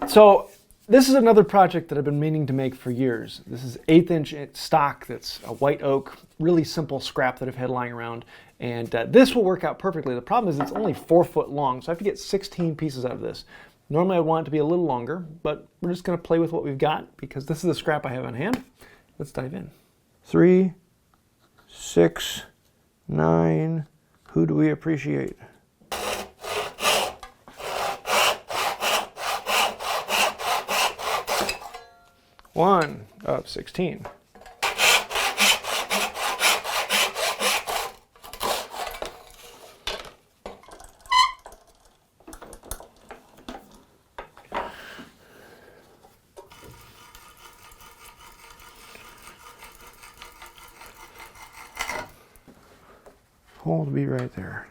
So this is another project that I've been meaning to make for years. This is 1/8 inch stock that's a white oak, really simple scrap that I've had lying around. And this will work out perfectly. The problem is it's only 4 foot long, so I have to get 16 pieces out of this. Normally I want it to be a little longer, but we're just going to play with what we've got because this is the scrap I have on hand. Let's dive in. 3, 6, 9. Who do we appreciate? One of 16. Hole to be right there.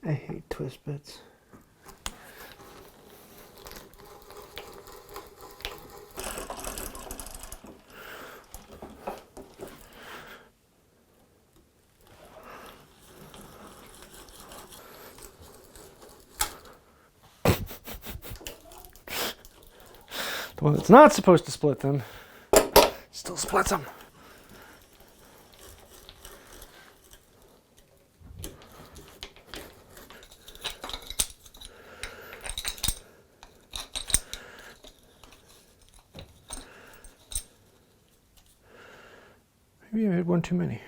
I hate twist bits. The one that's not supposed to split them still splits them. Maybe I made one too many.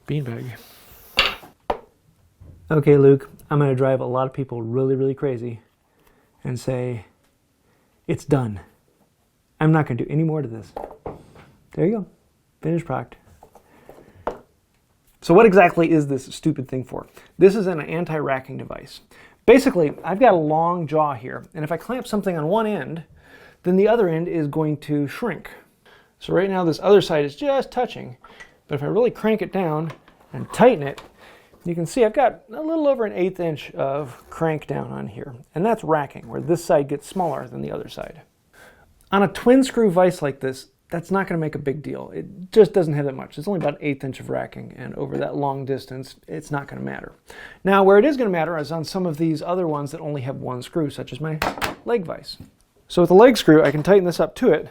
Beanbag. Okay, Luke, I'm going to drive a lot of people really, really crazy and say, it's done. I'm not going to do any more to this. There you go. Finished product. So what exactly is this stupid thing for? This is an anti-racking device. Basically, I've got a long jaw here, and if I clamp something on one end, then the other end is going to shrink. So right now this other side is just touching. But if I really crank it down and tighten it, you can see I've got a little over an 1/8 inch of crank down on here. And that's racking, where this side gets smaller than the other side. On a twin screw vise like this, that's not going to make a big deal. It just doesn't have that much. It's only about 1/8 inch of racking, and over that long distance, it's not going to matter. Now, where it is going to matter is on some of these other ones that only have one screw, such as my leg vise. So with the leg screw, I can tighten this up to it,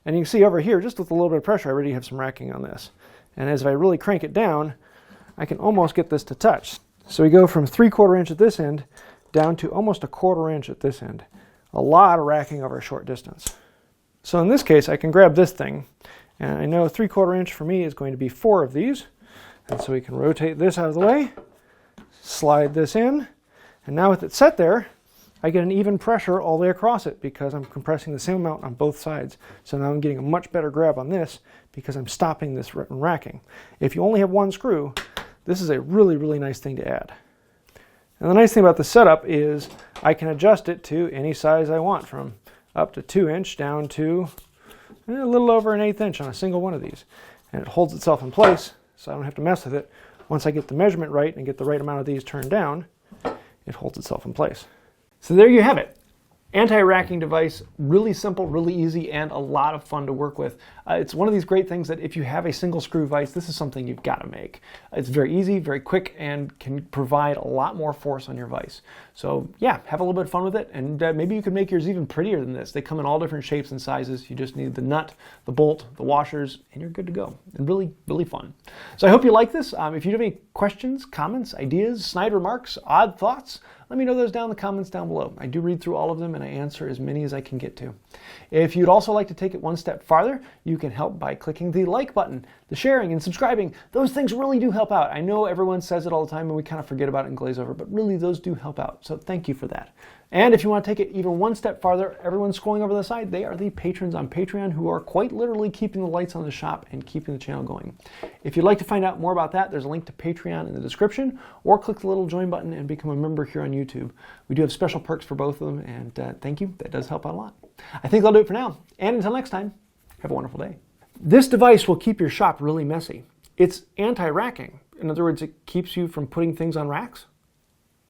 and you can see over here, just with a little bit of pressure, I already have some racking on this. And as I really crank it down, I can almost get this to touch. So we go from 3/4 inch at this end down to almost 1/4 inch at this end. A lot of racking over a short distance. So in this case, I can grab this thing, and I know 3/4 inch for me is going to be 4 of these. And so we can rotate this out of the way, slide this in, and now with it set there, I get an even pressure all the way across it because I'm compressing the same amount on both sides. So now I'm getting a much better grab on this because I'm stopping this racking. If you only have one screw, this is a really, really nice thing to add. And the nice thing about the setup is I can adjust it to any size I want, from up to 2 inch down to a little over an 1/8 inch on a single one of these. And it holds itself in place, so I don't have to mess with it. Once I get the measurement right and get the right amount of these turned down, it holds itself in place. So there you have it. Anti-racking device, really simple, really easy, and a lot of fun to work with. It's one of these great things that if you have a single screw vise, this is something you've got to make. It's very easy, very quick, and can provide a lot more force on your vise. So yeah, have a little bit of fun with it, and maybe you can make yours even prettier than this. They come in all different shapes and sizes. You just need the nut, the bolt, the washers, and you're good to go. And really, really fun. So I hope you like this. If you have any questions, comments, ideas, snide remarks, odd thoughts, let me know those down in the comments down below. I do read through all of them and I answer as many as I can get to. If you'd also like to take it one step farther, you can help by clicking the like button, the sharing and subscribing. Those things really do help out. I know everyone says it all the time and we kind of forget about it and glaze over, but really those do help out. So thank you for that. And if you want to take it even one step farther, everyone scrolling over the side, they are the patrons on Patreon who are quite literally keeping the lights on the shop and keeping the channel going. If you'd like to find out more about that, there's a link to Patreon in the description, or click the little join button and become a member here on YouTube. We do have special perks for both of them, and thank you. That does help out a lot. I think that'll do it for now. And until next time, have a wonderful day. This device will keep your shop really messy. It's anti-racking. In other words, it keeps you from putting things on racks.